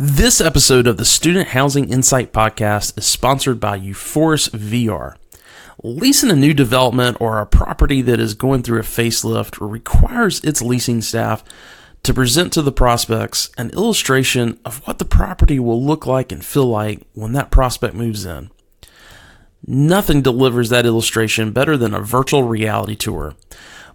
This episode of the Student Housing Insight Podcast is sponsored by Euphorus VR. Leasing a new development or a property that is going through a facelift requires its leasing staff to present to the prospects an illustration of what the property will look like and feel like when that prospect moves in. Nothing delivers that illustration better than a virtual reality tour.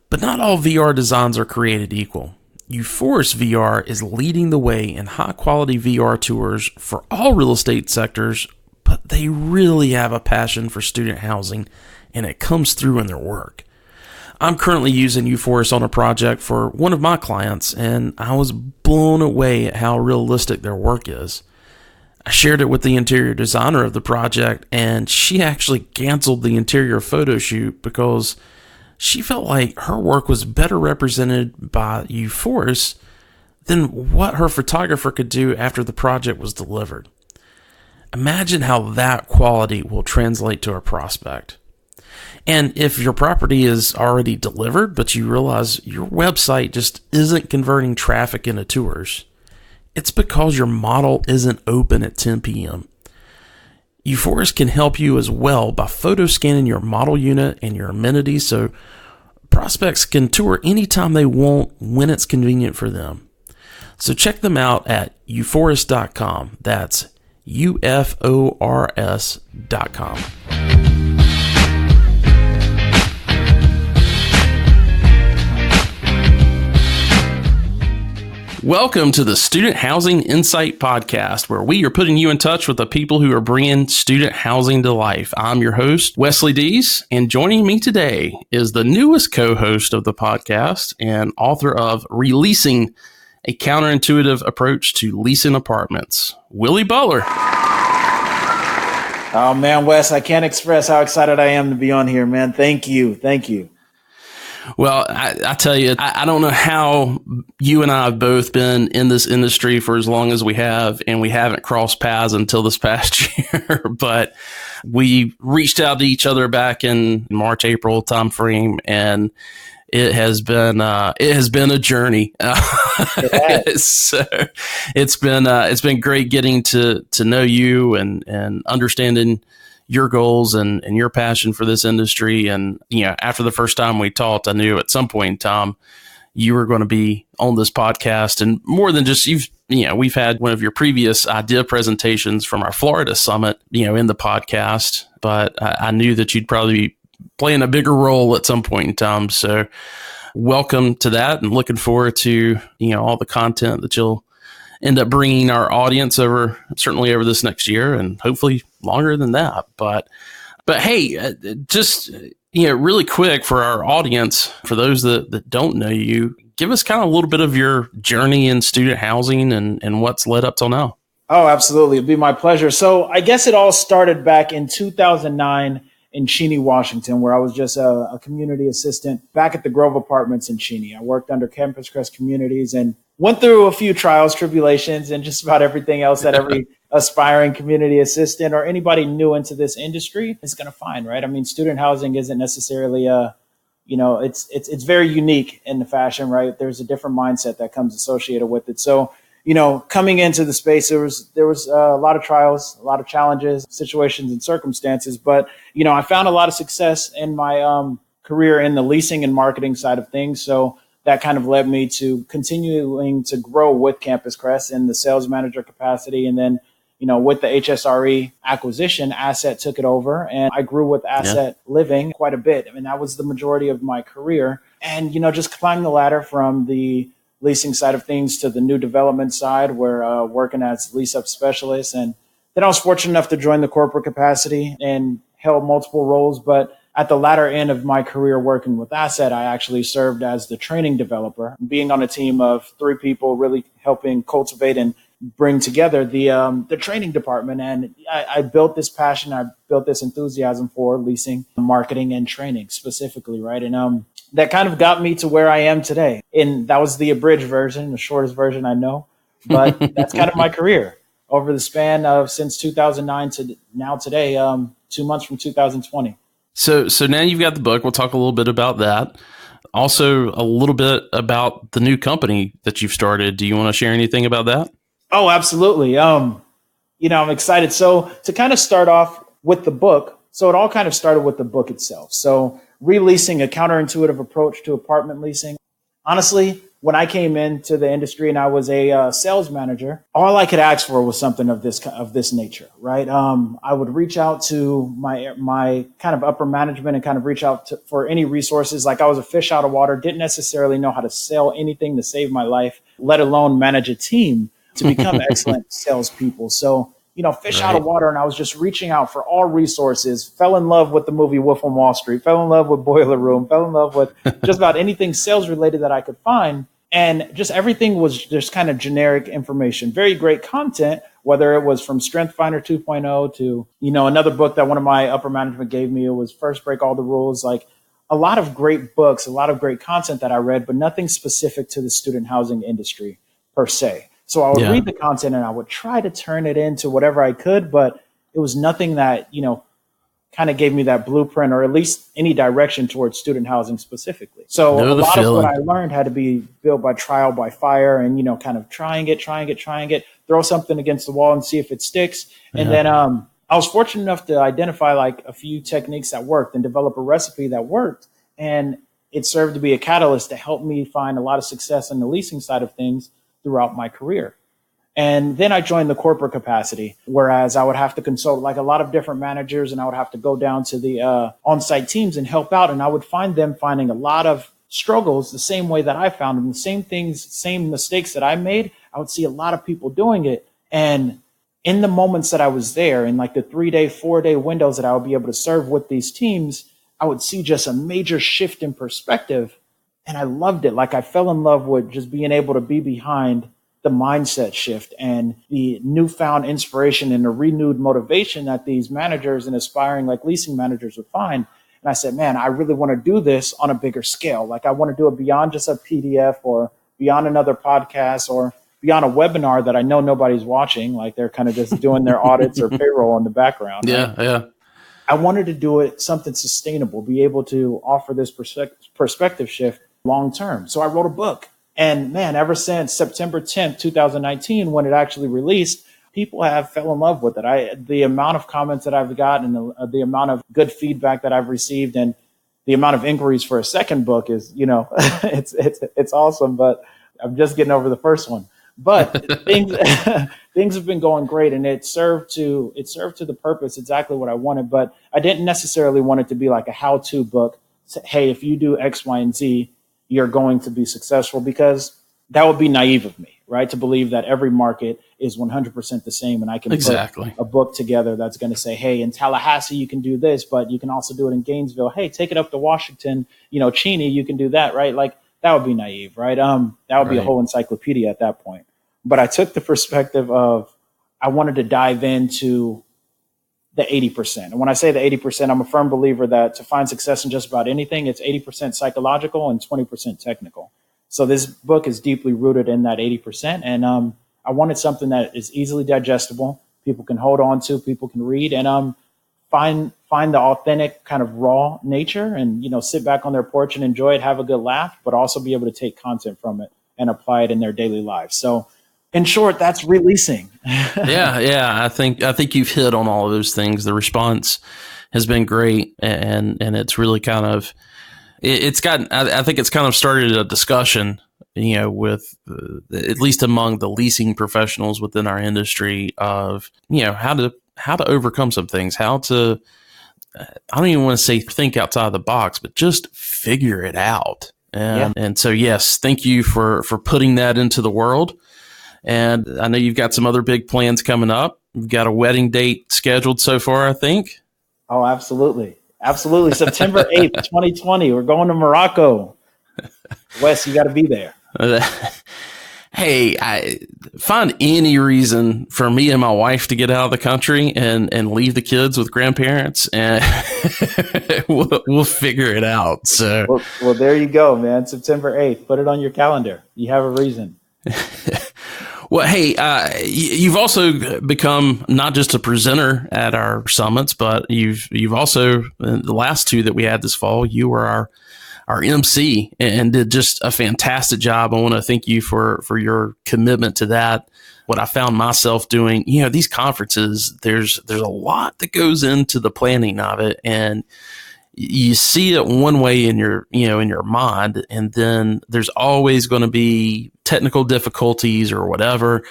But not all VR designs are created equal. Euphorus VR is leading the way in high-quality VR tours for all real estate sectors, but they really have a passion for student housing, and it comes through in their work. I'm currently using Euphorus on a project for one of my clients, and I was blown away at how realistic their work is. I shared it with the interior designer of the project, and she actually canceled the interior photo shoot because she felt like her work was better represented by Euphorus than what her photographer could do after the project was delivered. Imagine how that quality will translate to a prospect. And if your property is already delivered, but you realize your website just isn't converting traffic into tours, it's because your model isn't open at 10 p.m. Euphorus can help you as well by photo scanning your model unit and your amenities so prospects can tour anytime they want when it's convenient for them. So check them out at euphorus.com. That's UFORS.com. Welcome to the Student Housing Insight Podcast, where we are putting you in touch with the people who are bringing student housing to life. I'm your host, Wesley Dees, and joining me today is the newest co-host of the podcast and author of Releasing, a Counterintuitive Approach to Leasing Apartments, Willie Butler. Oh, man, Wes, I can't express how excited I am to be on here, man. Thank you. Thank you. Well, I tell you, I don't know how you and I have both been in this industry for as long as we have, and we haven't crossed paths until this past year, but we reached out to each other back in March, April timeframe, and it has been a journey. So it's been great getting to know you and understanding your goals and your passion for this industry. And, after the first time we talked, I knew at some point in time you were going to be on this podcast. And more than just we've had one of your previous idea presentations from our Florida summit, in the podcast, but I knew that you'd probably be playing a bigger role at some point in time. So welcome to that, and looking forward to, all the content that you'll end up bringing our audience certainly over this next year, and hopefully longer than that. But hey, just, really quick for our audience, for those that don't know you, give us kind of a little bit of your journey in student housing and what's led up till now. Oh, absolutely. It'd be my pleasure. So I guess it all started back in 2009 in Cheney, Washington, where I was just a community assistant back at the Grove Apartments in Cheney. I worked under Campus Crest Communities and went through a few trials, tribulations, and just about everything else that every aspiring community assistant or anybody new into this industry is going to find, right? I mean, student housing isn't necessarily it's very unique in the fashion, right? There's a different mindset that comes associated with it. So, coming into the space, there was a lot of trials, a lot of challenges, situations and circumstances, but, I found a lot of success in my career in the leasing and marketing side of things. So that kind of led me to continuing to grow with Campus Crest in the sales manager capacity. And then, with the HSRE acquisition, Asset took it over, and I grew with Asset Living quite a bit. I mean, that was the majority of my career. And, just climbing the ladder from the leasing side of things to the new development side, where working as lease up specialist. And then I was fortunate enough to join the corporate capacity and held multiple roles. But at the latter end of my career working with Asset, I actually served as the training developer, being on a team of 3 people, really helping cultivate and bring together the training department. And I built this passion, I built this enthusiasm for leasing, marketing, and training specifically, right? And that kind of got me to where I am today. And that was the abridged version, the shortest version I know, but that's kind of my career over the span of since 2009 to now today, 2 months from 2020. So now you've got the book. We'll talk a little bit about that. Also, a little bit about the new company that you've started. Do you want to share anything about that? Oh, absolutely. I'm excited. So to kind of start off with the book, so it all kind of started with the book itself. So releasing a counterintuitive approach to apartment leasing. Honestly, when I came into the industry and I was a sales manager, all I could ask for was something of this nature, right? I would reach out to my kind of upper management and kind of reach out for any resources. Like I was a fish out of water, didn't necessarily know how to sell anything to save my life, let alone manage a team to become excellent salespeople. So, fish out of water. And I was just reaching out for all resources, fell in love with the movie Wolf on Wall Street, fell in love with Boiler Room, fell in love with just about anything sales related that I could find. And just everything was just kind of generic information, very great content, whether it was from Strength Finder 2.0 to, another book that one of my upper management gave me. It was First Break All the Rules, like a lot of great books, a lot of great content that I read, but nothing specific to the student housing industry per se. So I would read the content and I would try to turn it into whatever I could, but it was nothing that, kind of gave me that blueprint or at least any direction towards student housing specifically. So a lot of what I learned had to be built by trial by fire and, kind of trying it, throw something against the wall and see if it sticks. And then I was fortunate enough to identify like a few techniques that worked and develop a recipe that worked. And it served to be a catalyst to help me find a lot of success in the leasing side of things throughout my career. And then I joined the corporate capacity, whereas I would have to consult like a lot of different managers and I would have to go down to the on-site teams and help out. And I would find them finding a lot of struggles the same way that I found them, the same things, same mistakes that I made. I would see a lot of people doing it. And in the moments that I was there, in like the 3-day, 4-day windows that I would be able to serve with these teams, I would see just a major shift in perspective. And I loved it. Like I fell in love with just being able to be behind the mindset shift and the newfound inspiration and the renewed motivation that these managers and aspiring like leasing managers would find. And I said, man, I really want to do this on a bigger scale. Like I want to do it beyond just a PDF or beyond another podcast or beyond a webinar that I know nobody's watching. Like they're kind of just doing their audits or payroll in the background. Yeah. I wanted to do it something sustainable, be able to offer this perspective shift long term. So I wrote a book. And man, ever since September 10th, 2019, when it actually released, people have fell in love with it. The amount of comments that I've gotten, the amount of good feedback that I've received, and the amount of inquiries for a second book is, it's awesome. But I'm just getting over the first one. But things have been going great, and it served to the purpose exactly what I wanted. But I didn't necessarily want it to be like a how-to book. Hey, if you do X, Y, and Z, you're going to be successful, because that would be naive of me, right? To believe that every market is 100% the same. And I can put a book together that's going to say, hey, in Tallahassee, you can do this, but you can also do it in Gainesville. Hey, take it up to Washington, Cheney, you can do that, right? Like that would be naive, right? That would be a whole encyclopedia at that point. But I took the perspective of, I wanted to dive into the 80%. And when I say the 80%, I'm a firm believer that to find success in just about anything, it's 80% psychological and 20% technical. So this book is deeply rooted in that 80%. And I wanted something that is easily digestible, people can hold on to, people can read, and find the authentic kind of raw nature and, sit back on their porch and enjoy it, have a good laugh, but also be able to take content from it and apply it in their daily lives. So in short, that's releasing. Yeah. I think you've hit on all of those things. The response has been great, and it's really kind of I think it's kind of started a discussion, with at least among the leasing professionals within our industry of how to overcome some things, how to I don't even want to say think outside the box, but just figure it out. And so yes, thank you for putting that into the world. And I know you've got some other big plans coming up. You've got a wedding date scheduled so far, I think. Oh, absolutely. Absolutely. September 8th, 2020. We're going to Morocco. Wes, you got to be there. Hey, I find any reason for me and my wife to get out of the country and leave the kids with grandparents, and we'll figure it out. So, well, there you go, man. September 8th. Put it on your calendar. You have a reason. Well, hey, you've also become not just a presenter at our summits, but you've also, in the last two that we had this fall, you were our MC and did just a fantastic job. I want to thank you for your commitment to that. what I found myself doing, these conferences, there's a lot that goes into the planning of it, and you see it one way in your mind, and then there's always going to be technical difficulties or whatever.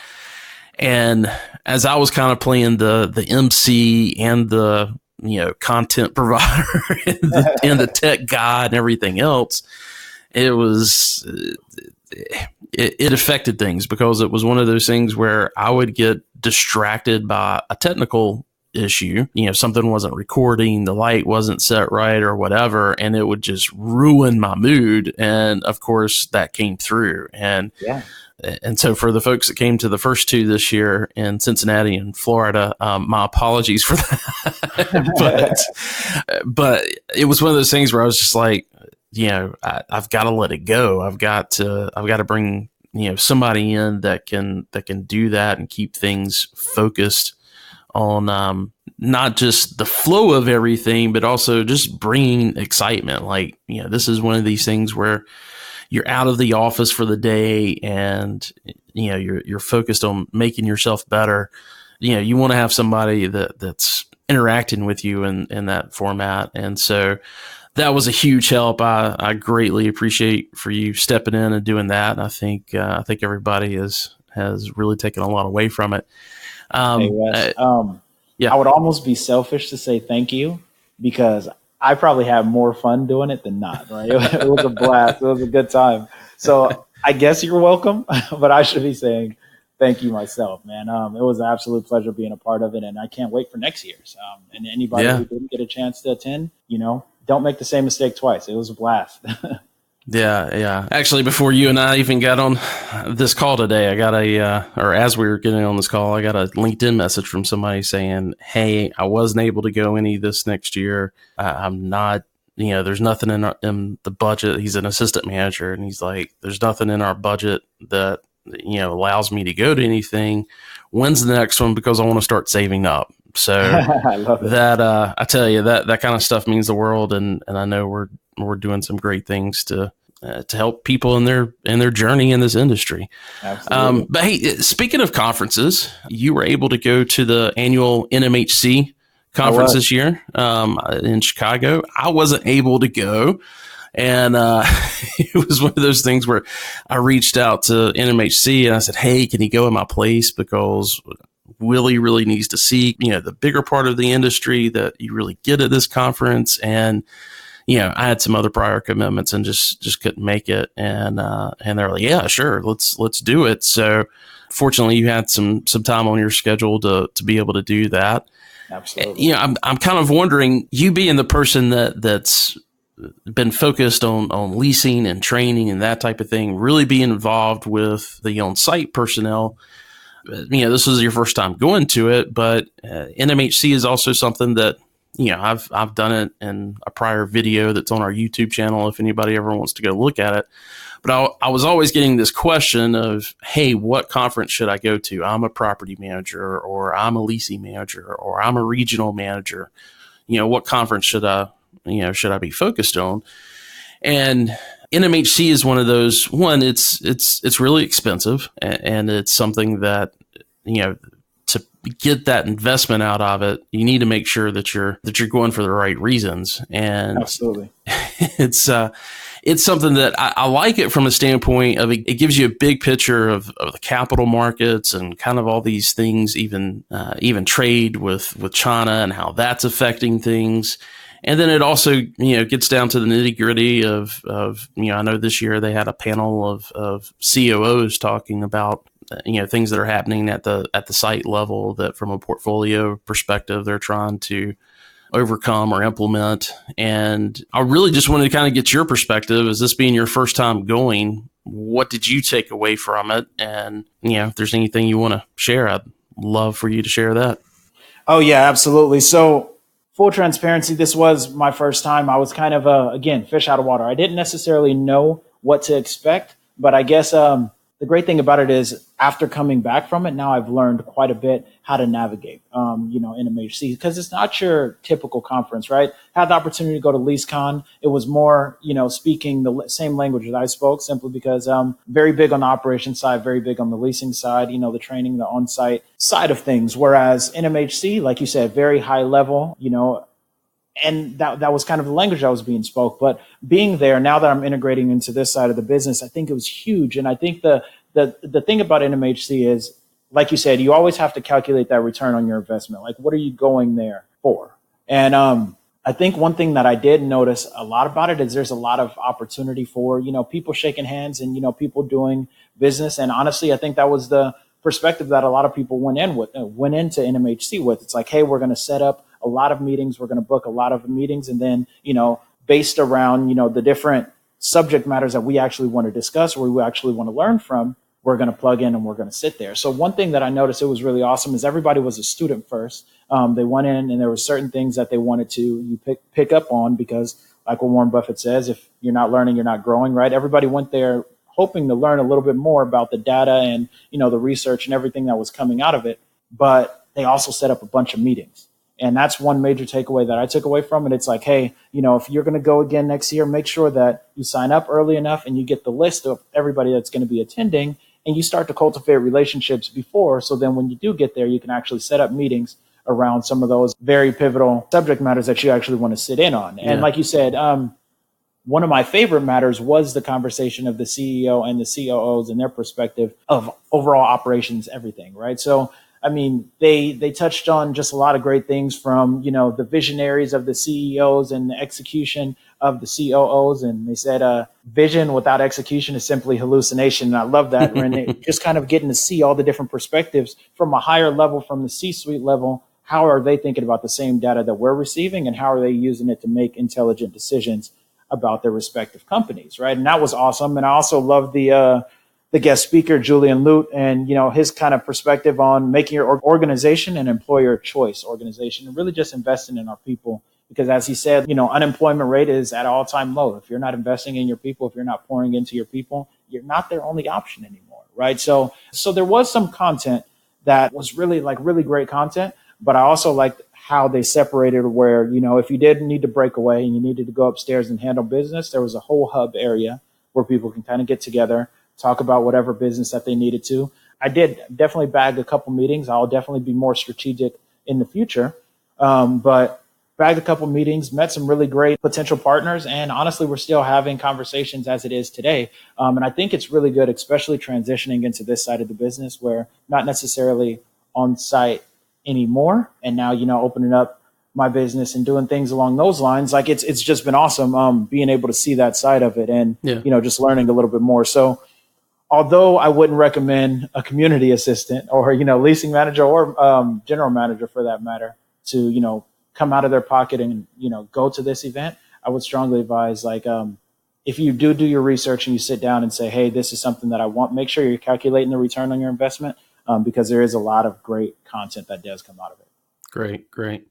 And as I was kind of playing the MC and the content provider and the tech guy and everything else, it affected things, because it was one of those things where I would get distracted by a technical issue. Something wasn't recording, the light wasn't set right or whatever, and it would just ruin my mood. And of course that came through. And so for the folks that came to the first two this year in Cincinnati and Florida, my apologies for that. but it was one of those things where I was just like, I've got to let it go. I've got to bring, somebody in that can do that and keep things focused on, not just the flow of everything, but also just bringing excitement. Like, this is one of these things where you're out of the office for the day, and you're focused on making yourself better. You want to have somebody that's interacting with you in that format. And so that was a huge help. I greatly appreciate for you stepping in and doing that. And I think everybody has really taken a lot away from it. Hey, Wes, yeah, I would almost be selfish to say thank you, because I probably had more fun doing it than not, right? It was a blast. It was a good time. So I guess you're welcome, but I should be saying thank you myself, man. It was an absolute pleasure being a part of it, and I can't wait for next year's. And anybody who didn't get a chance to attend, don't make the same mistake twice. It was a blast. Yeah. Actually, before you and I even got on this call today, I got as we were getting on this call, I got a LinkedIn message from somebody saying, "Hey, I wasn't able to go any this next year. I'm not, there's nothing in the budget." He's an assistant manager, and he's like, "There's nothing in our budget that, allows me to go to anything. When's the next one? Because I want to start saving up." So I love it. That, I tell you, that kind of stuff means the world. And I know we're doing some great things to help people in their journey in this industry. Absolutely. But hey, speaking of conferences, you were able to go to the annual NMHC conference this year in Chicago. I wasn't able to go. And it was one of those things where I reached out to NMHC and I said, "Hey, can you go in my place? Because Willie really needs to see, the bigger part of the industry that you really get at this conference." And, I had some other prior commitments and just couldn't make it. And they're like, "Yeah, sure. Let's do it." So fortunately you had some time on your schedule to be able to do that. Absolutely. I'm kind of wondering, you being the person that's been focused on leasing and training and that type of thing, really being involved with the on-site personnel, this was your first time going to it, but NMHC is also something that, I've done it in a prior video that's on our YouTube channel if anybody ever wants to go look at it. But I was always getting this question of, hey, what conference should I go to? I'm a property manager, or I'm a leasing manager, or I'm a regional manager. What conference should I be focused on? And NMHC is one of those. One, it's really expensive, and it's something that, to get that investment out of it, you need to make sure that you're going for the right reasons. And absolutely, it's something that I like it from a standpoint of it gives you a big picture of the capital markets and kind of all these things, even trade with China and how that's affecting things. And then it also, gets down to the nitty gritty of, I know this year they had a panel of COOs talking about, things that are happening at the site level that from a portfolio perspective, they're trying to overcome or implement. And I really just wanted to kind of get your perspective. As this being your first time going, what did you take away from it? And, if there's anything you want to share, I'd love for you to share that. Oh, yeah, absolutely. So full transparency, this was my first time. I was kind of, again, fish out of water. I didn't necessarily know what to expect, but I guess the the great thing about it is after coming back from it, now I've learned quite a bit how to navigate, NMHC, because it's not your typical conference, right? Had the opportunity to go to LeaseCon. It was more, speaking the same language that I spoke, simply because I'm very big on the operations side, very big on the leasing side, the training, the on-site side of things. Whereas NMHC, like you said, very high level, and that was kind of the language that was being spoke. But being there, now that I'm integrating into this side of the business, I think it was huge. And I think the thing about NMHC is, like you said, you always have to calculate that return on your investment. Like, what are you going there for? And I think one thing that I did notice a lot about it is there's a lot of opportunity for, people shaking hands and, people doing business. And honestly, I think that was the perspective that a lot of people went into NMHC with. It's like, hey, we're going to set up a lot of meetings. We're going to book a lot of meetings. And then, based around, the different subject matters that we actually want to discuss, or we actually want to learn from, we're going to plug in and we're going to sit there. So one thing that I noticed it was really awesome is everybody was a student first. They went in and there were certain things that they wanted to pick up on, because like what Warren Buffett says, if you're not learning, you're not growing, right? Everybody went there hoping to learn a little bit more about the data and, the research and everything that was coming out of it. But they also set up a bunch of meetings. And that's one major takeaway that I took away from it. It's like, hey, if you're going to go again next year, make sure that you sign up early enough and you get the list of everybody that's going to be attending, and you start to cultivate relationships before. So then when you do get there, you can actually set up meetings around some of those very pivotal subject matters that you actually want to sit in on. And like you said, one of my favorite matters was the conversation of the CEO and the COOs and their perspective of overall operations, everything, right? So I mean, they touched on just a lot of great things from, the visionaries of the CEOs and the execution of the COOs. And they said, vision without execution is simply hallucination. And I love that. And just kind of getting to see all the different perspectives from a higher level, from the C-suite level. How are they thinking about the same data that we're receiving, and how are they using it to make intelligent decisions about their respective companies, right? And that was awesome. And I also love the guest speaker, Julian Lute, and, his kind of perspective on making your organization an employer choice organization, and really just investing in our people. Because as he said, unemployment rate is at all-time low. If you're not investing in your people, if you're not pouring into your people, you're not their only option anymore, right? So there was some content that was really great content, but I also liked how they separated where, if you did need to break away and you needed to go upstairs and handle business, there was a whole hub area where people can kind of get together, talk about whatever business that they needed to. I did definitely bag a couple meetings. I'll definitely be more strategic in the future. But bagged a couple meetings, met some really great potential partners. And honestly, we're still having conversations as it is today. And I think it's really good, especially transitioning into this side of the business where not necessarily on site anymore. And now, opening up my business and doing things along those lines. Like it's just been awesome being able to see that side of it and, just learning a little bit more. So although I wouldn't recommend a community assistant or, leasing manager or general manager for that matter to, come out of their pocket and, go to this event, I would strongly advise if you do your research and you sit down and say, hey, this is something that I want, make sure you're calculating the return on your investment because there is a lot of great content that does come out of it. Great.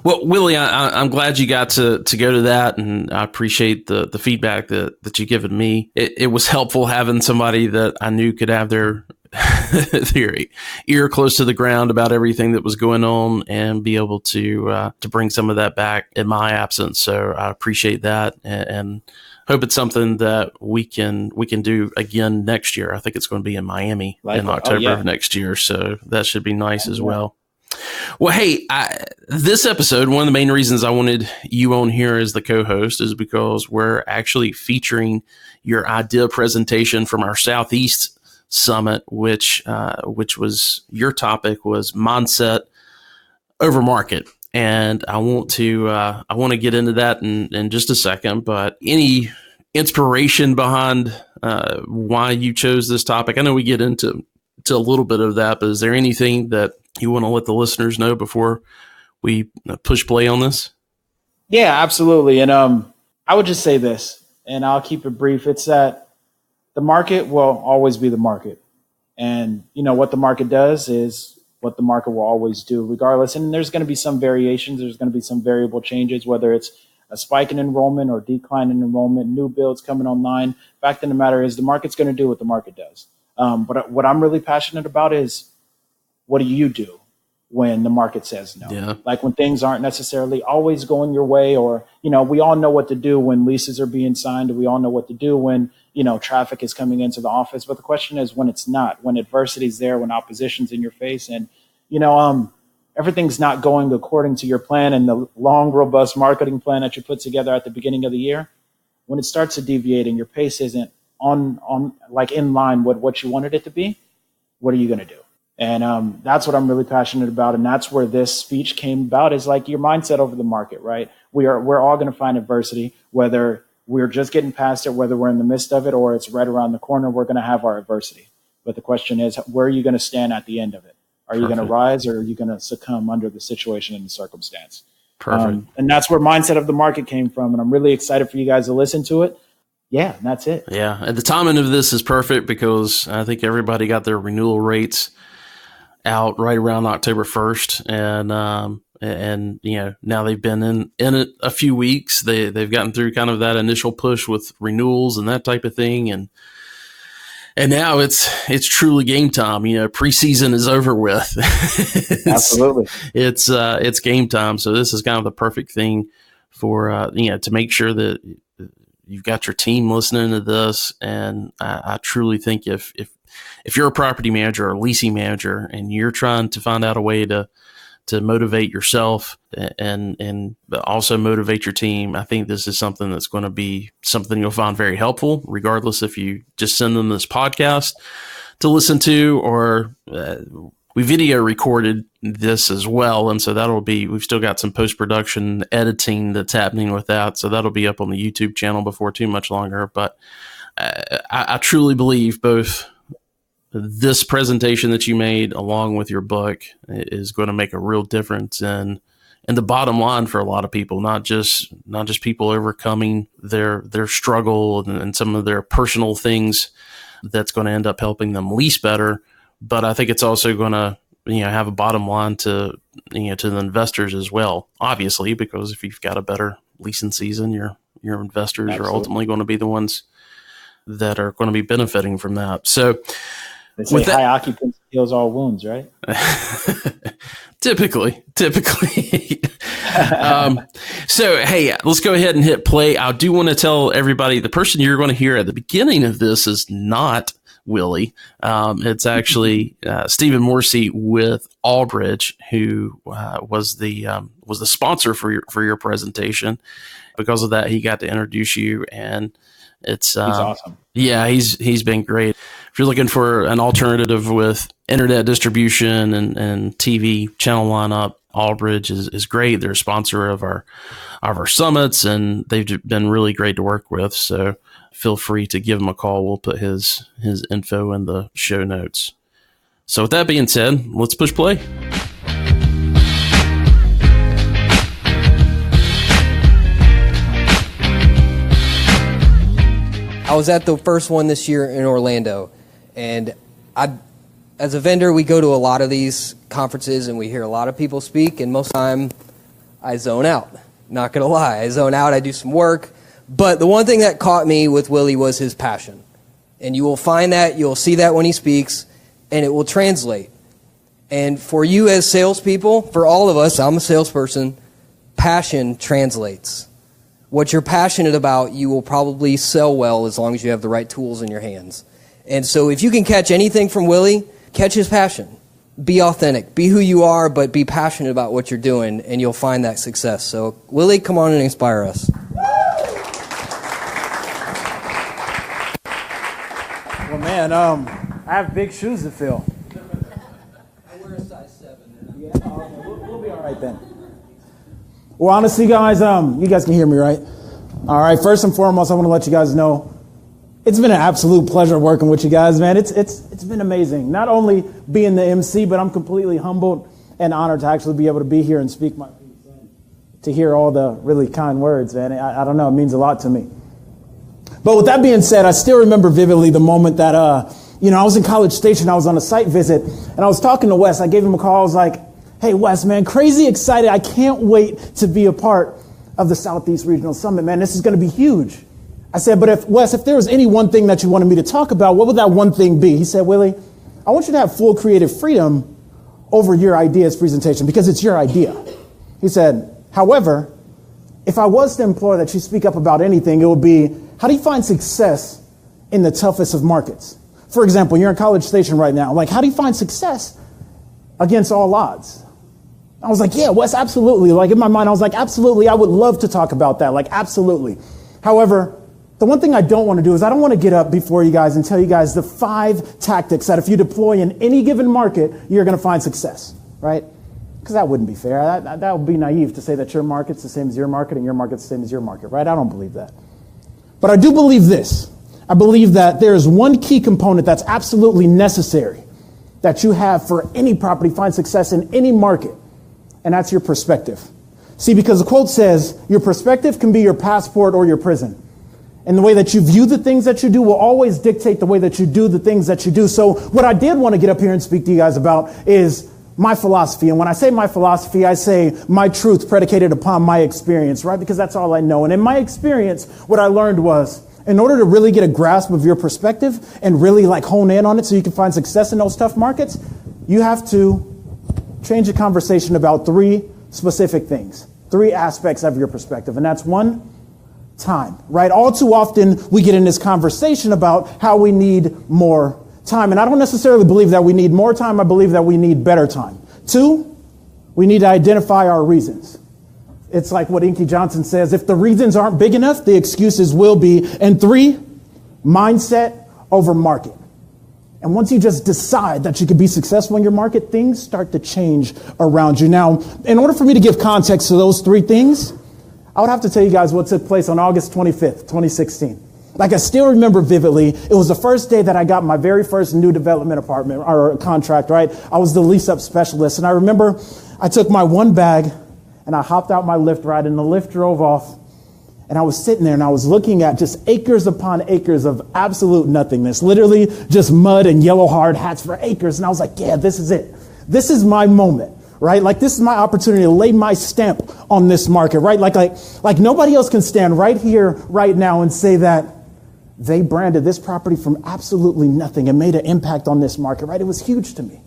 Well, Willie, I'm glad you got to go to that, and I appreciate the feedback that you've given me. It was helpful having somebody that I knew could have their ear close to the ground about everything that was going on and be able to bring some of that back in my absence. So I appreciate that, and hope it's something that we can do again next year. I think it's going to be in Miami in October of next year, so that should be nice as well. Well, hey, this episode, one of the main reasons I wanted you on here as the co-host is because we're actually featuring your idea presentation from our Southeast Summit, which was your topic was mindset over market. And I want to get into that in just a second, but any inspiration behind why you chose this topic? I know we get into a little bit of that, but is there anything that you want to let the listeners know before we push play on this? Yeah, absolutely. And I would just say this, and I'll keep it brief. It's that the market will always be the market. And, what the market does is what the market will always do regardless. And there's going to be some variations. There's going to be some variable changes, whether it's a spike in enrollment or decline in enrollment, new builds coming online. Fact of the matter is the market's going to do what the market does. But what I'm really passionate about is, what do you do when the market says no? Yeah. Like when things aren't necessarily always going your way, or, we all know what to do when leases are being signed. We all know what to do when, traffic is coming into the office. But the question is when it's not, when adversity is there, when opposition's in your face, and, everything's not going according to your plan and the long, robust marketing plan that you put together at the beginning of the year. When it starts to deviate and your pace isn't on like in line with what you wanted it to be, what are you going to do? And that's what I'm really passionate about. And that's where this speech came about, is like your mindset over the market, right? We're all going to find adversity, whether we're just getting past it, whether we're in the midst of it, or it's right around the corner, we're going to have our adversity. But the question is, where are you going to stand at the end of it? Are you going to rise, or are you going to succumb under the situation and the circumstance? Perfect. And that's where mindset of the market came from. And I'm really excited for you guys to listen to it. Yeah, and that's it. Yeah. And the timing of this is perfect because I think everybody got their renewal rates out right around October 1st. And now they've been in it a few weeks. They've gotten through kind of that initial push with renewals and that type of thing. And now it's truly game time. Preseason is over with. Absolutely. It's game time. So this is kind of the perfect thing for, to make sure that you've got your team listening to this. And I truly think if you're a property manager or a leasing manager and you're trying to find out a way to motivate yourself and also motivate your team, I think this is something that's going to be something you'll find very helpful, regardless if you just send them this podcast to listen to, or we video recorded this as well. And so we've still got some post-production editing that's happening with that. So that'll be up on the YouTube channel before too much longer. But I truly believe both this presentation that you made along with your book is going to make a real difference in the bottom line for a lot of people, not just people overcoming their struggle and some of their personal things that's going to end up helping them lease better. But I think it's also going to, have a bottom line to the investors as well, obviously, because if you've got a better leasing season, your investors Absolutely. are ultimately going to be the ones that are going to be benefiting from that. So, they say high occupancy heals all wounds, right? Typically. So, hey, let's go ahead and hit play. I do want to tell everybody the person you're going to hear at the beginning of this is not Willie. It's actually Stephen Morsey with Albridge, who was the sponsor for your presentation. Because of that, he got to introduce you, and it's he's awesome. Yeah, he's been great. If you're looking for an alternative with internet distribution and TV channel lineup, Albridge is great. They're a sponsor of our summits, and they've been really great to work with. So feel free to give him a call. We'll put his info in the show notes. So with that being said, let's push play. I was at the first one this year in Orlando, and as a vendor, we go to a lot of these conferences and we hear a lot of people speak, and most of the time I zone out. Not going to lie, I zone out, I do some work, but the one thing that caught me with Willie was his passion. And you will find that, you'll see that when he speaks, and it will translate. And for you as salespeople, for all of us, I'm a salesperson, passion translates. What you're passionate about, you will probably sell well as long as you have the right tools in your hands. And so if you can catch anything from Willie, catch his passion. Be authentic. Be who you are, but be passionate about what you're doing, and you'll find that success. So, Willie, come on and inspire us. Well, man, I have big shoes to fill. I wear a size 7. Yeah, we'll be all right then. Well, honestly, guys, you guys can hear me, right? All right. First and foremost, I want to let you guys know it's been an absolute pleasure working with you guys, man. It's been amazing. Not only being the MC, but I'm completely humbled and honored to actually be able to be here and speak my piece and to hear all the really kind words, man. I don't know. It means a lot to me. But with that being said, I still remember vividly the moment that, I was in College Station. I was on a site visit, and I was talking to Wes. I gave him a call. I was like, hey, Wes, man, crazy excited. I can't wait to be a part of the Southeast Regional Summit. Man, this is going to be huge. I said, but if there was any one thing that you wanted me to talk about, what would that one thing be? He said, Willie, I want you to have full creative freedom over your ideas presentation because it's your idea. He said, however, if I was to implore that you speak up about anything, it would be, how do you find success in the toughest of markets? For example, you're in College Station right now. Like, how do you find success against all odds? I was like, yeah, Wes, absolutely. Like, in my mind, I was like, absolutely, I would love to talk about that. Like, absolutely. However, the one thing I don't want to do is I don't want to get up before you guys and tell you guys the 5 tactics that if you deploy in any given market, you're going to find success, right? Because that wouldn't be fair. That would be naive to say that your market's the same as your market and your market's the same as your market, right? I don't believe that. But I do believe this. I believe that there is one key component that's absolutely necessary that you have for any property, find success in any market, and that's your perspective. See, because the quote says, your perspective can be your passport or your prison. And the way that you view the things that you do will always dictate the way that you do the things that you do. So what I did want to get up here and speak to you guys about is my philosophy. And when I say my philosophy, I say my truth predicated upon my experience, right? Because that's all I know. And in my experience, what I learned was, in order to really get a grasp of your perspective and really like hone in on it so you can find success in those tough markets, you have to change the conversation about 3 specific things, 3 aspects of your perspective. And that's 1, time, right? All too often we get in this conversation about how we need more time. And I don't necessarily believe that we need more time. I believe that we need better time. 2, we need to identify our reasons. It's like what Inky Johnson says, if the reasons aren't big enough, the excuses will be. And 3, mindset over market. And once you just decide that you can be successful in your market, things start to change around you. Now, in order for me to give context to those 3 things, I would have to tell you guys what took place on August 25th, 2016. Like, I still remember vividly, it was the first day that I got my very first new development apartment or contract, right? I was the lease-up specialist. And I remember I took my 1 bag and I hopped out my Lyft ride and the Lyft drove off. And I was sitting there and I was looking at just acres upon acres of absolute nothingness, literally just mud and yellow hard hats for acres. And I was like, yeah, this is it. This is my moment, right? Like, this is my opportunity to lay my stamp on this market, right? Like nobody else can stand right here, right now and say that they branded this property from absolutely nothing and made an impact on this market, right? It was huge to me.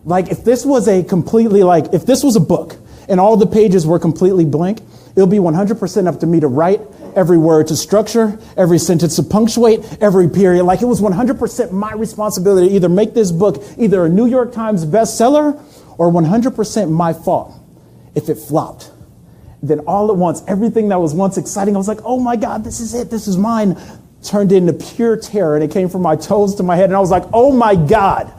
Like, if this was if this was a book and all the pages were completely blank, it'll be 100% up to me to write every word, to structure every sentence, to punctuate every period. Like, it was 100% my responsibility to either make this book either a New York Times bestseller or 100% my fault if it flopped. Then all at once, everything that was once exciting, I was like, oh my God, this is it. This is mine. Turned into pure terror. And it came from my toes to my head. And I was like, oh my God.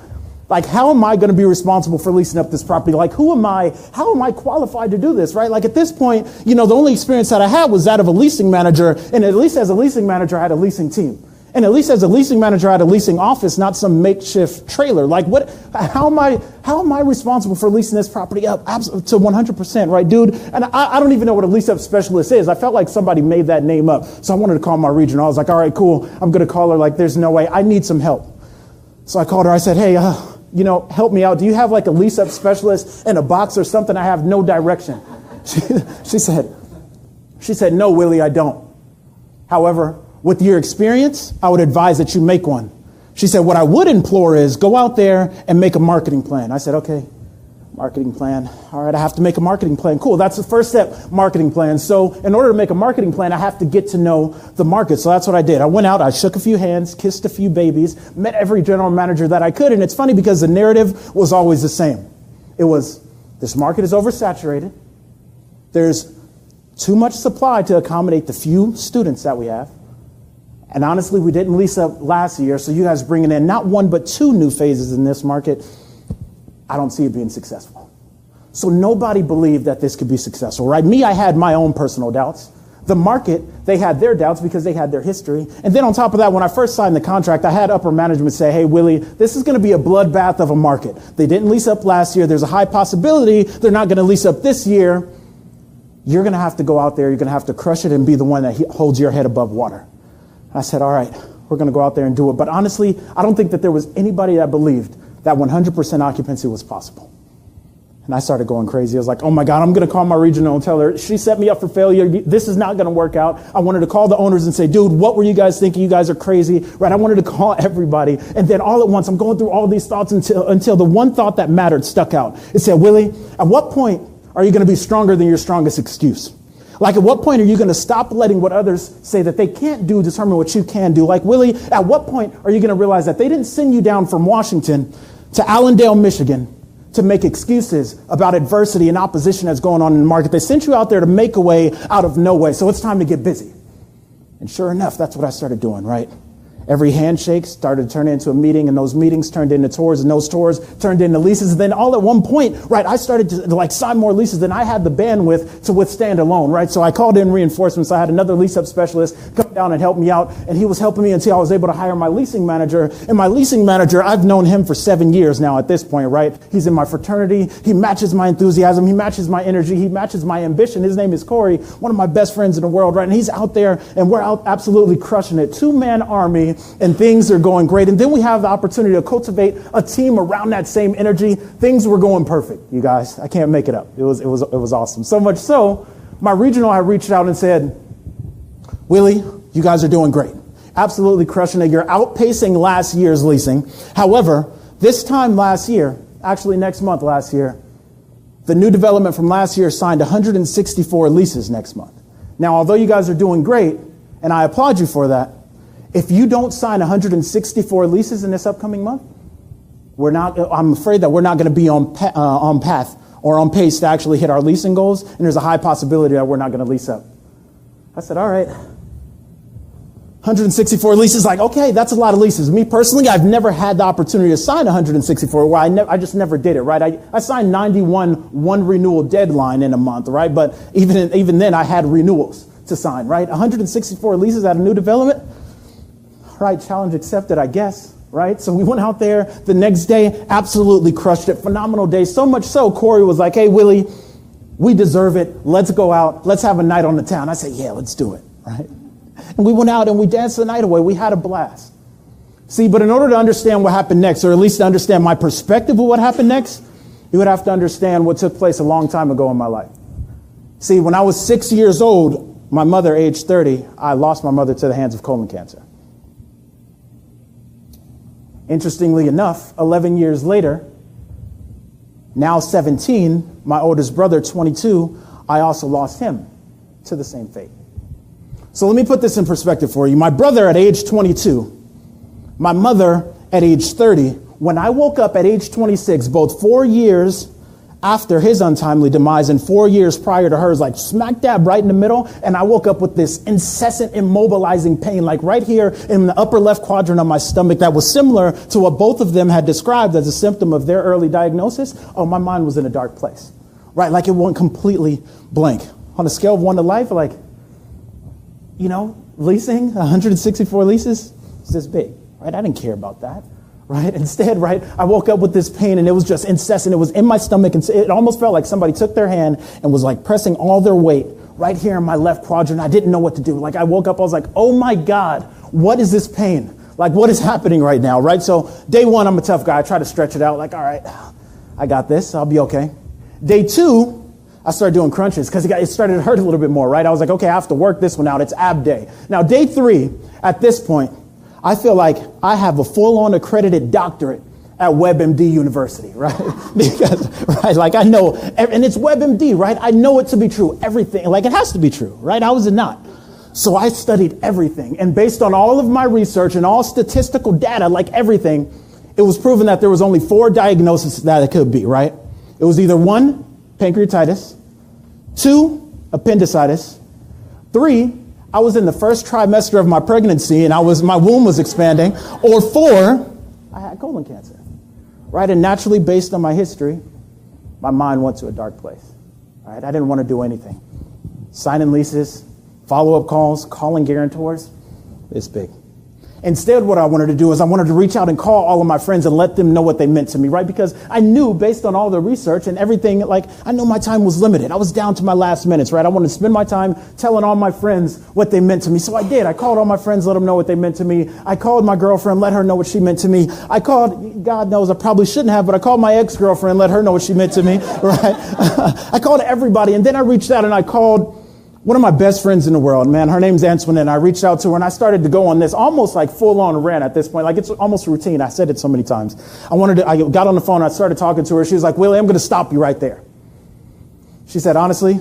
Like, how am I going to be responsible for leasing up this property? Like, who am I? How am I qualified to do this, right? Like, at this point, the only experience that I had was that of a leasing manager. And at least as a leasing manager, I had a leasing team. And at least as a leasing manager, I had a leasing office, not some makeshift trailer. Like, how am I responsible for leasing this property up to 100%, right, dude? And I don't even know what a lease up specialist is. I felt like somebody made that name up. So I wanted to call my regional. I was like, all right, cool. I'm going to call her. Like, there's no way. I need some help. So I called her. I said, hey, help me out. Do you have like a lease up specialist in a box or something? I have no direction. She said, no, Willie, I don't. However, with your experience, I would advise that you make one. She said, what I would implore is go out there and make a marketing plan. I said, okay, marketing plan. All right, I have to make a marketing plan. Cool, that's the first step, marketing plan. So in order to make a marketing plan, I have to get to know the market. So that's what I did. I went out, I shook a few hands, kissed a few babies, met every general manager that I could. And it's funny because the narrative was always the same. It was, this market is oversaturated. There's too much supply to accommodate the few students that we have. And honestly, we didn't lease up last year, so you guys bringing in not 1, but 2 new phases in this market, I don't see it being successful. So nobody believed that this could be successful, right? Me, I had my own personal doubts. The market, they had their doubts because they had their history. And then on top of that, when I first signed the contract, I had upper management say, hey, Willie, this is going to be a bloodbath of a market. They didn't lease up last year. There's a high possibility they're not going to lease up this year. You're going to have to go out there. You're going to have to crush it and be the one that holds your head above water. I said, all right, we're going to go out there and do it. But honestly, I don't think that there was anybody that believed that 100% occupancy was possible. And I started going crazy. I was like, oh my God, I'm going to call my regional and tell her she set me up for failure. This is not going to work out. I wanted to call the owners and say, dude, what were you guys thinking? You guys are crazy, right? I wanted to call everybody. And then all at once, I'm going through all these thoughts until the one thought that mattered stuck out. It said, Willie, at what point are you going to be stronger than your strongest excuse? Like, at what point are you going to stop letting what others say that they can't do determine what you can do? Like, Willie, at what point are you going to realize that they didn't send you down from Washington to Allendale, Michigan, to make excuses about adversity and opposition that's going on in the market? They sent you out there to make a way out of no way. So it's time to get busy. And sure enough, that's what I started doing, right? Every handshake started to turn into a meeting, and those meetings turned into tours, and those tours turned into leases. And then all at one point, right, I started to sign more leases than I had the bandwidth to withstand alone, right? So I called in reinforcements. I had another lease-up specialist come down and help me out, and he was helping me until I was able to hire my leasing manager. And my leasing manager, I've known him for 7 years now at this point, right? He's in my fraternity. He matches my enthusiasm. He matches my energy. He matches my ambition. His name is Corey, one of my best friends in the world, right? And he's out there, and we're out absolutely crushing it. Two-man army. And things are going great. And then we have the opportunity to cultivate a team around that same energy. Things were going perfect, you guys. I can't make it up. It was awesome. So much so, my regional, I reached out and said, Willie, you guys are doing great. Absolutely crushing it. You're outpacing last year's leasing. However, this time last year, actually next month last year, the new development from last year signed 164 leases next month. Now, although you guys are doing great, and I applaud you for that, if you don't sign 164 leases in this upcoming month, I'm afraid that we're not going to be on path or on pace to actually hit our leasing goals, and there's a high possibility that we're not going to lease up. I said, all right. 164 leases, like, okay, that's a lot of leases. Me personally, I've never had the opportunity to sign 164, where I just never did it, right? I signed 91 one renewal deadline in a month, right? But even then, I had renewals to sign, right? 164 leases at a new development. Right, challenge accepted, I guess, right? So we went out there the next day, absolutely crushed it. Phenomenal day. So much so, Corey was like, hey, Willie, we deserve it. Let's go out. Let's have a night on the town. I said, yeah, let's do it, right? And we went out and we danced the night away. We had a blast. See, but in order to understand what happened next, or at least to understand my perspective of what happened next, you would have to understand what took place a long time ago in my life. See, when I was 6 years old, my mother, aged 30, I lost my mother to the hands of colon cancer. Interestingly enough, 11 years later, now 17, my oldest brother, 22, I also lost him to the same fate. So let me put this in perspective for you. My brother at age 22, my mother at age 30, when I woke up at age 26, both 4 years after his untimely demise and 4 years prior to hers, like smack dab right in the middle, and I woke up with this incessant immobilizing pain, like right here in the upper left quadrant of my stomach, that was similar to what both of them had described as a symptom of their early diagnosis. Oh, my mind was in a dark place, right? Like it went completely blank. On a scale of 1 to life, like, leasing, 164 leases, it's this big, right? I didn't care about that. Right? Instead, right, I woke up with this pain, and it was just incessant. It was in my stomach, and it almost felt like somebody took their hand and was like pressing all their weight right here in my left quadrant. I didn't know what to do. Like I woke up, I was like, oh my God, what is this pain? Like what is happening right now, right? So day one, I'm a tough guy. I try to stretch it out like, all right, I got this. I'll be okay. Day two, I started doing crunches because it started to hurt a little bit more, right? I was like, okay, I have to work this one out. It's ab day. Now, day three, at this point, I feel like I have a full-on accredited doctorate at WebMD University, right? Because, right, like I know, and it's WebMD, right? I know it to be true, everything, like it has to be true, right? How is it not? So I studied everything, and based on all of my research and all statistical data, like everything, it was proven that there was only 4 diagnoses that it could be, right? It was either 1, pancreatitis, 2, appendicitis, 3, I was in the first trimester of my pregnancy and my womb was expanding, or 4, I had colon cancer, right? And naturally, based on my history, my mind went to a dark place, right? I didn't want to do anything. Signing leases, follow-up calls, calling guarantors, it's big. Instead, what I wanted to do is I wanted to reach out and call all of my friends and let them know what they meant to me, right? Because I knew based on all the research and everything, like I knew my time was limited. I was down to my last minutes, right? I wanted to spend my time telling all my friends what they meant to me. So I did. I called all my friends, let them know what they meant to me. I called my girlfriend, let her know what she meant to me. I called, God knows I probably shouldn't have, but I called my ex-girlfriend, let her know what she meant to me, right? I called everybody, and then I reached out and I called one of my best friends in the world, man. Her name's Antoinette, and I reached out to her, and I started to go on this almost like full-on rant at this point. Like, it's almost routine. I said it so many times. I got on the phone, I started talking to her. She was like, Willie, I'm going to stop you right there. She said, honestly,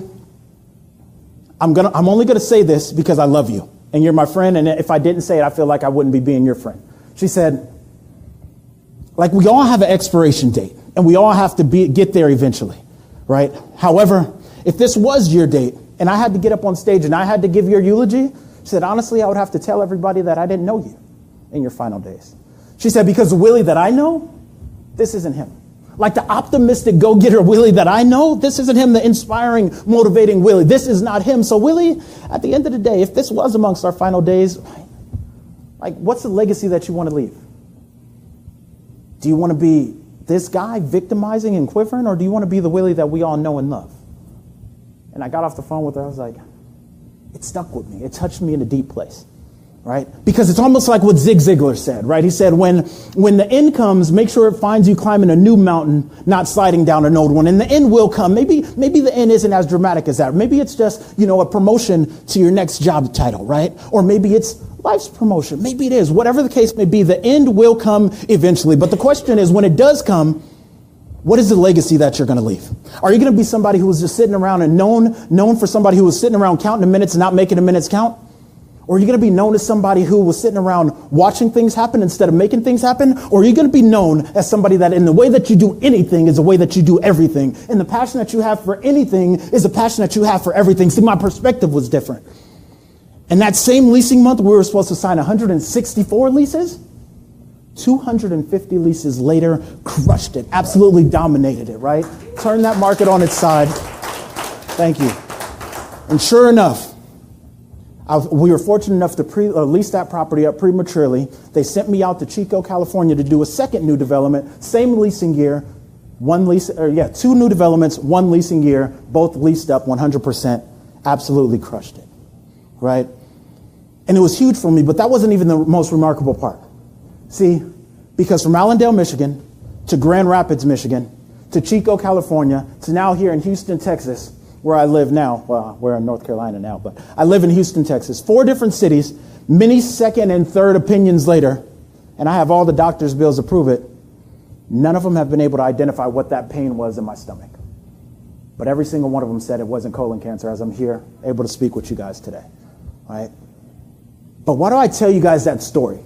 I'm only going to say this because I love you, and you're my friend, and if I didn't say it, I feel like I wouldn't be being your friend. She said, like, we all have an expiration date, and we all have to get there eventually, right? However, if this was your date, and I had to get up on stage and I had to give your eulogy, she said, honestly, I would have to tell everybody that I didn't know you in your final days. She said, because the Willie that I know, this isn't him. Like the optimistic go-getter Willie that I know, this isn't him, the inspiring, motivating Willie. This is not him. So Willie, at the end of the day, if this was amongst our final days, like what's the legacy that you want to leave? Do you want to be this guy victimizing and quivering, or do you want to be the Willie that we all know and love? And I got off the phone with her. I was like, it stuck with me. It touched me in a deep place, right? Because it's almost like what Zig Ziglar said, right? He said, when the end comes, make sure it finds you climbing a new mountain, not sliding down an old one. And the end will come. Maybe the end isn't as dramatic as that. Maybe it's just, a promotion to your next job title, right? Or maybe it's life's promotion. Maybe it is. Whatever the case may be, the end will come eventually. But the question is, when it does come, what is the legacy that you're going to leave? Are you going to be somebody who was just sitting around and known for somebody who was sitting around counting the minutes and not making the minutes count? Or are you going to be known as somebody who was sitting around watching things happen instead of making things happen? Or are you going to be known as somebody that in the way that you do anything is the way that you do everything? And the passion that you have for anything is the passion that you have for everything. See, my perspective was different. And that same leasing month, we were supposed to sign 164 leases. 250 leases later, crushed it, absolutely dominated it, right? Turned that market on its side. Thank you. And sure enough, we were fortunate enough to lease that property up prematurely. They sent me out to Chico, California to do a second new development, same leasing year, two new developments, one leasing year, both leased up 100%, absolutely crushed it, right? And it was huge for me, but that wasn't even the most remarkable part. See, because from Allendale, Michigan, to Grand Rapids, Michigan, to Chico, California, to now here in Houston, Texas, where I live now. Well, we're in North Carolina now, but I live in Houston, Texas. 4 different cities, many second and third opinions later, and I have all the doctor's bills to prove it. None of them have been able to identify what that pain was in my stomach. But every single one of them said it wasn't colon cancer, as I'm here, able to speak with you guys today, right? But why do I tell you guys that story?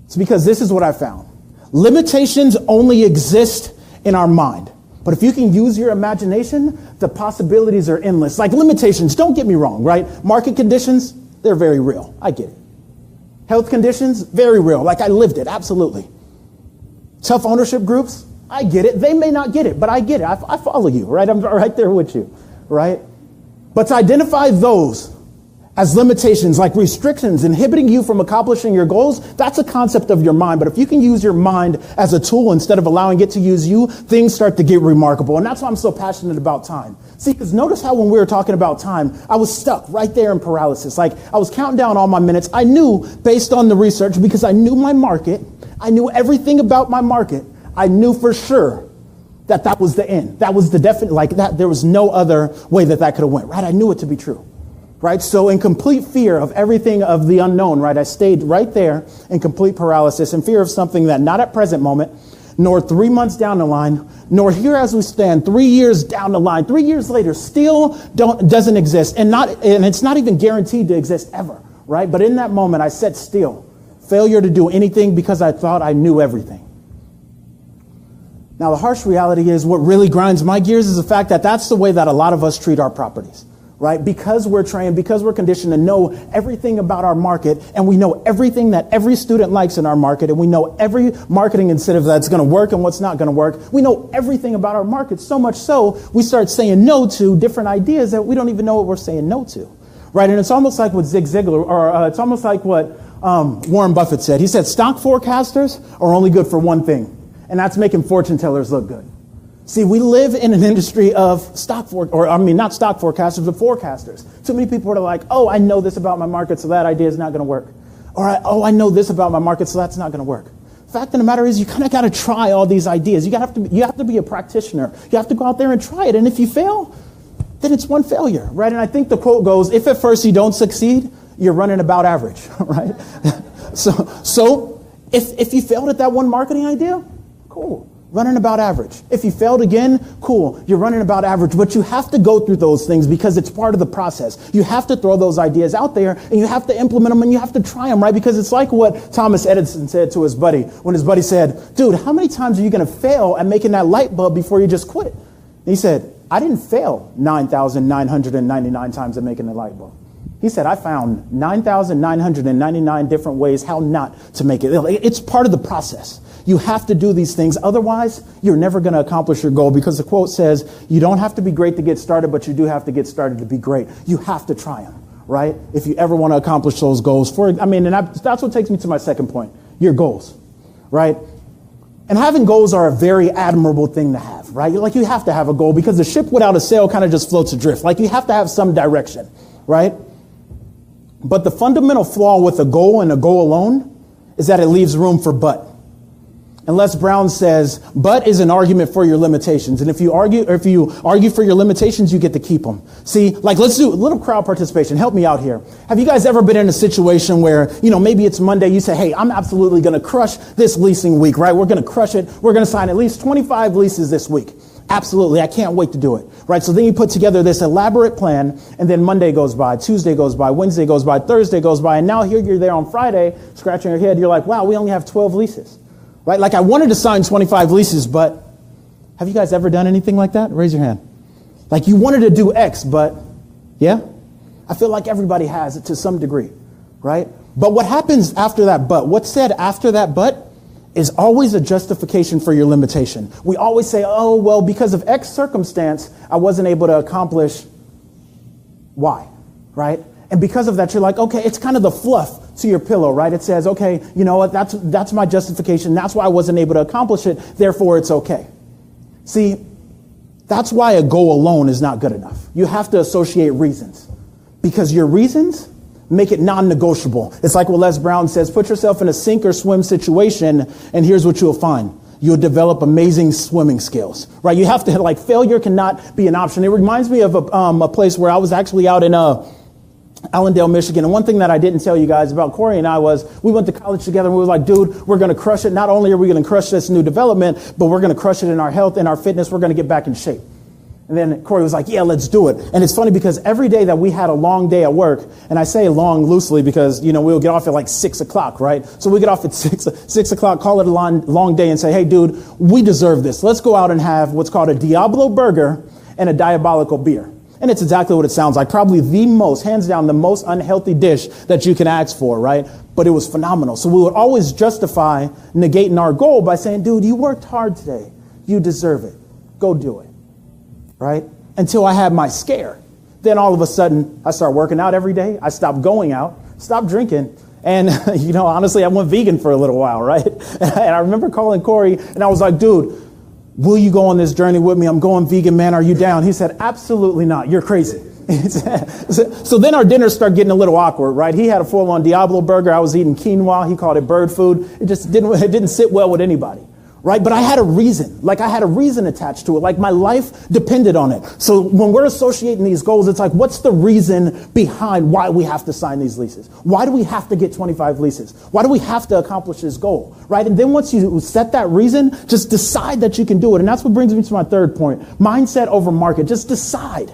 It's because this is what I found. Limitations only exist in our mind. But if you can use your imagination, the possibilities are endless. Like limitations, don't get me wrong, right? Market conditions, they're very real. I get it. Health conditions, very real. Like I lived it, absolutely. Tough ownership groups, I get it. They may not get it, but I get it. I follow you, right? I'm right there with you, right? But to identify those as limitations, like restrictions inhibiting you from accomplishing your goals, that's a concept of your mind. But if you can use your mind as a tool instead of allowing it to use you, things start to get remarkable. And that's why I'm so passionate about time. See, because notice how when we were talking about time, I was stuck right there in paralysis. Like I was counting down all my minutes. I knew based on the research, because I knew my market, I knew everything about my market. I knew for sure that was the end. That was the definite, like that. There was no other way that could have went, right? I knew it to be true. Right? So in complete fear of everything of the unknown, right? I stayed right there in complete paralysis, in fear of something that not at present moment, nor 3 months down the line, nor here as we stand 3 years down the line, 3 years later, still doesn't exist. And it's not even guaranteed to exist ever, right? But in that moment, I sat still, failure to do anything because I thought I knew everything. Now, the harsh reality is what really grinds my gears is the fact that that's the way that a lot of us treat our properties. Right? Because we're trained, because we're conditioned to know everything about our market, and we know everything that every student likes in our market, and we know every marketing incentive that's going to work and what's not going to work. We know everything about our market, so much so we start saying no to different ideas that we don't even know what we're saying no to. Right? And it's almost like what Zig Ziglar, or it's almost like what Warren Buffett said. He said, stock forecasters are only good for one thing, and that's making fortune tellers look good. See, we live in an industry of not stock forecasters, but forecasters. Too many people are like, oh, I know this about my market, so that idea is not going to work. Or, I know this about my market, so that's not going to work. The fact of the matter is, you kind of got to try all these ideas. You have to be a practitioner. You have to go out there and try it. And if you fail, then it's one failure, right? And I think the quote goes, if at first you don't succeed, you're running about average, right? So if you failed at that one marketing idea, cool. Running about average. If you failed again, cool, you're running about average. But you have to go through those things because it's part of the process. You have to throw those ideas out there and you have to implement them and you have to try them, right? Because it's like what Thomas Edison said to his buddy when his buddy said, dude, how many times are you going to fail at making that light bulb before you just quit? And he said, I didn't fail 9,999 times at making the light bulb. He said, I found 9,999 different ways how not to make it. It's part of the process. You have to do these things. Otherwise, you're never going to accomplish your goal because the quote says, you don't have to be great to get started, but you do have to get started to be great. You have to try them, right? If you ever want to accomplish those goals. That's what takes me to my second point, your goals, right? And having goals are a very admirable thing to have, right? Like you have to have a goal because the ship without a sail kind of just floats adrift. Like you have to have some direction, right? But the fundamental flaw with a goal and a goal alone is that it leaves room for but. And Les Brown says, but is an argument for your limitations. And if you argue for your limitations, you get to keep them. See, like let's do a little crowd participation. Help me out here. Have you guys ever been in a situation where, maybe it's Monday, you say, hey, I'm absolutely going to crush this leasing week, right? We're going to crush it. We're going to sign at least 25 leases this week. Absolutely. I can't wait to do it, right? So then you put together this elaborate plan and then Monday goes by, Tuesday goes by, Wednesday goes by, Thursday goes by. And now here you're there on Friday, scratching your head. You're like, wow, we only have 12 leases. Right? Like I wanted to sign 25 leases, but have you guys ever done anything like that? Raise your hand. Like you wanted to do X, but yeah? I feel like everybody has it to some degree, right? But what happens after that but? What's said after that but is always a justification for your limitation. We always say, oh, well, because of X circumstance, I wasn't able to accomplish Y, right? And because of that, you're like, okay, it's kind of the fluff to your pillow, right? It says, okay, you know what? That's my justification. That's why I wasn't able to accomplish it. Therefore, it's okay. See, that's why a goal alone is not good enough. You have to associate reasons because your reasons make it non-negotiable. It's like what Les Brown says, put yourself in a sink or swim situation and here's what you'll find. You'll develop amazing swimming skills, right? You have to, failure cannot be an option. It reminds me of a place where I was actually out in Allendale, Michigan. And one thing that I didn't tell you guys about Corey and I was we went to college together and we were like, dude, we're going to crush it. Not only are we going to crush this new development, but we're going to crush it in our health and our fitness. We're going to get back in shape. And then Corey was like, yeah, let's do it. And it's funny because every day that we had a long day at work, and I say long loosely because, we'll get off at 6 o'clock, right? So we get off at 6 o'clock, call it a long day and say, hey, dude, we deserve this. Let's go out and have what's called a Diablo burger and a diabolical beer. And it's exactly what it sounds like. Probably hands down, the most unhealthy dish that you can ask for, right? But it was phenomenal. So we would always justify negating our goal by saying, dude, you worked hard today. You deserve it. Go do it, right? Until I had my scare. Then all of a sudden, I start working out every day. I stopped going out, stopped drinking. And, honestly, I went vegan for a little while, right? And I remember calling Corey and I was like, dude, will you go on this journey with me? I'm going vegan, man. Are you down? He said, absolutely not. You're crazy. So then our dinners start getting a little awkward, right? He had a full-on Diablo burger. I was eating quinoa. He called it bird food. It didn't sit well with anybody, right? But I had a reason. I had a reason attached to it. My life depended on it. So when we're associating these goals, it's what's the reason behind why we have to sign these leases? Why do we have to get 25 leases? Why do we have to accomplish this goal, right? And then once you set that reason, just decide that you can do it. And that's what brings me to my third point. Mindset over market. Just decide.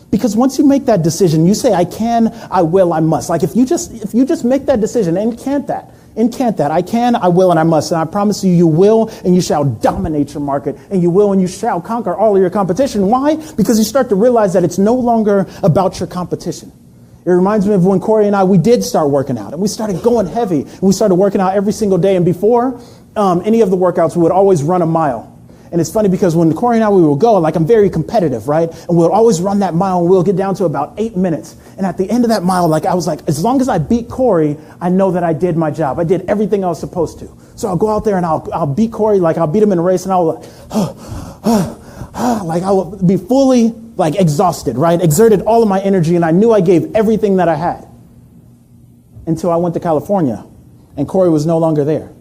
Because once you make that decision, you say, I can, I will, I must. If you just make that decision, incant that. I can, I will, and I must. And I promise you, you will, and you shall dominate your market, and you will, and you shall conquer all of your competition. Why? Because you start to realize that it's no longer about your competition. It reminds me of when Corey and we did start working out, and we started going heavy, and we started working out every single day. And before any of the workouts, we would always run a mile. And it's funny because when Corey and I, we will go, like I'm very competitive, right? And we'll always run that mile and we'll get down to about 8 minutes. And at the end of that mile, like I was like, as long as I beat Corey, I know that I did my job. I did everything I was supposed to. So I'll go out there and I'll beat Corey, like I'll beat him in a race and I'll like I will be fully like exhausted, right? Exerted all of my energy and I knew I gave everything that I had until I went to California and Corey was no longer there.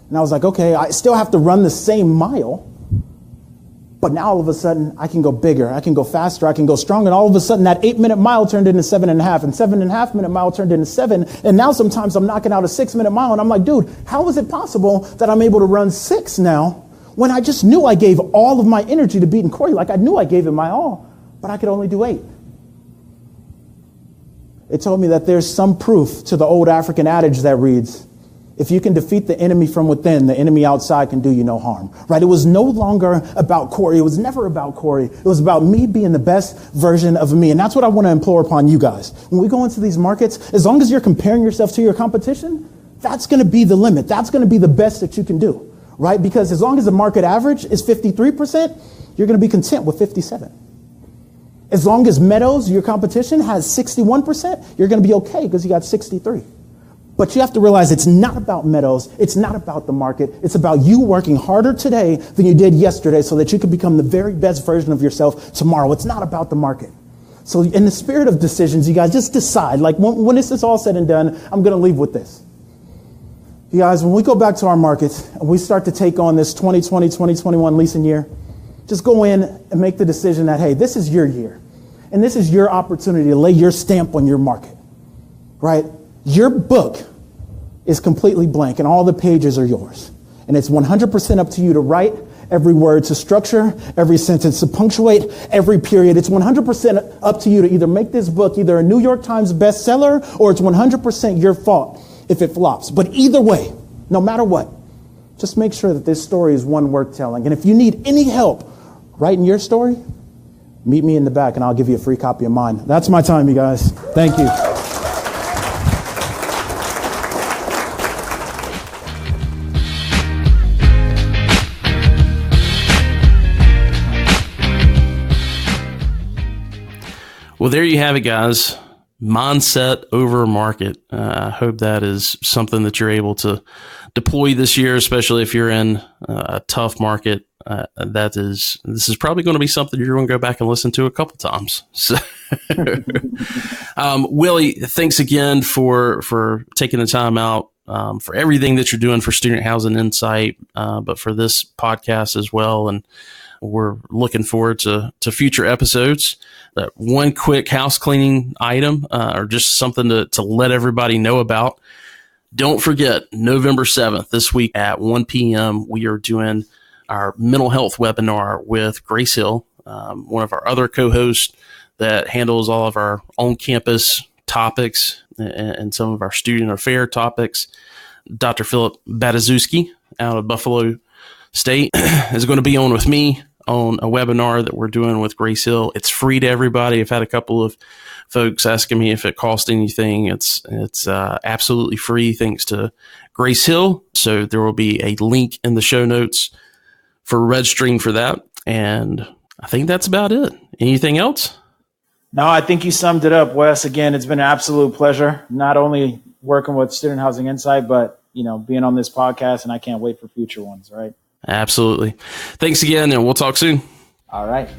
And I was like, okay, I still have to run the same mile, but now all of a sudden I can go bigger, I can go faster, I can go stronger. And all of a sudden that 8-minute mile turned into 7.5 and 7.5-minute mile turned into 7. And now sometimes I'm knocking out a 6-minute mile and I'm like, dude, how is it possible that I'm able to run 6 now when I just knew I gave all of my energy to beating Corey? Like I knew I gave it my all, but I could only do 8. It told me that there's some proof to the old African adage that reads, if you can defeat the enemy from within, the enemy outside can do you no harm, right? It was no longer about Corey. It was never about Corey. It was about me being the best version of me. And that's what I want to implore upon you guys. When we go into these markets, as long as you're comparing yourself to your competition, that's going to be the limit. That's going to be the best that you can do, right? Because as long as the market average is 53%, you're going to be content with 57. As long as Meadows, your competition, has 61%, you're going to be okay because you got 63. But you have to realize it's not about Meadows. It's not about the market. It's about you working harder today than you did yesterday so that you can become the very best version of yourself tomorrow. It's not about the market. So in the spirit of decisions, you guys just decide, like when this is all said and done, I'm going to leave with this. You guys, when we go back to our markets and we start to take on this 2020, 2021 leasing year, just go in and make the decision that, hey, this is your year. And this is your opportunity to lay your stamp on your market, right? Your book is completely blank and all the pages are yours. And it's 100% up to you to write every word, to structure every sentence, to punctuate every period. It's 100% up to you to either make this book either a New York Times bestseller or it's 100% your fault if it flops. But either way, no matter what, just make sure that this story is one worth telling. And if you need any help writing your story, meet me in the back and I'll give you a free copy of mine. That's my time, you guys. Thank you. Well, there you have it, guys. Mindset over market. I hope that is something that you're able to deploy this year, especially if you're in a tough market. This is probably going to be something you're going to go back and listen to a couple times. So, Willie, thanks again for taking the time out, for everything that you're doing for Student Housing Insight, but for this podcast as well. And we're looking forward to future episodes. One quick house cleaning item, or just something to let everybody know about. Don't forget, November 7th, this week at 1 p.m., we are doing our mental health webinar with Grace Hill, one of our other co-hosts that handles all of our on-campus topics and some of our student affair topics. Dr. Philip Badaszewski out of Buffalo State is going to be on with me on a webinar that we're doing with Grace Hill. It's free to everybody. I've had a couple of folks asking me if it cost anything. It's absolutely free thanks to Grace Hill. So there will be a link in the show notes for registering for that. And I think that's about it. Anything else? No, I think you summed it up, Wes. Again, it's been an absolute pleasure, not only working with Student Housing Insight, but being on this podcast, and I can't wait for future ones, right? Absolutely. Thanks again, and we'll talk soon. All right.